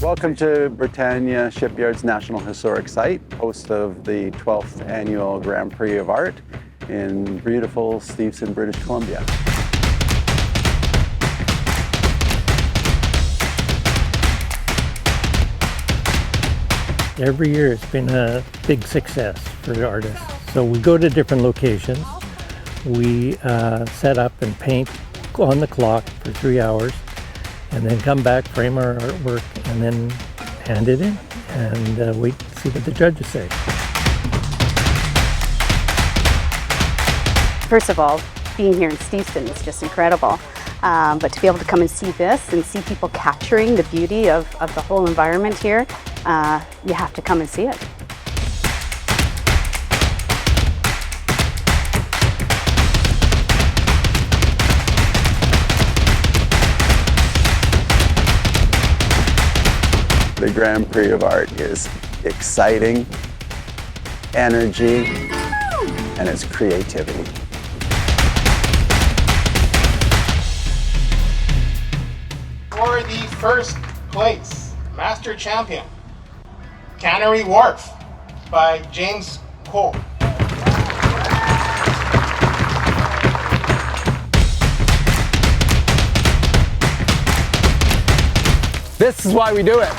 Welcome to Britannia Shipyard's National Historic Site, host of the 12th Annual Grand Prix of Art in beautiful Steveston, British Columbia. Every year it's been a big success for the artists. So we go to different locations, we set up and paint on the clock for 3 hours, and then come back, frame our artwork, and then hand it in and wait to see what the judges say. First of all, being here in Steveston is just incredible. But to be able to come and see this and see people capturing the beauty of the whole environment here, you have to come and see it. The Grand Prix of Art is exciting, energy, and it's creativity. For the first place, Master Champion, Cannery Wharf by James Cole. This is why we do it.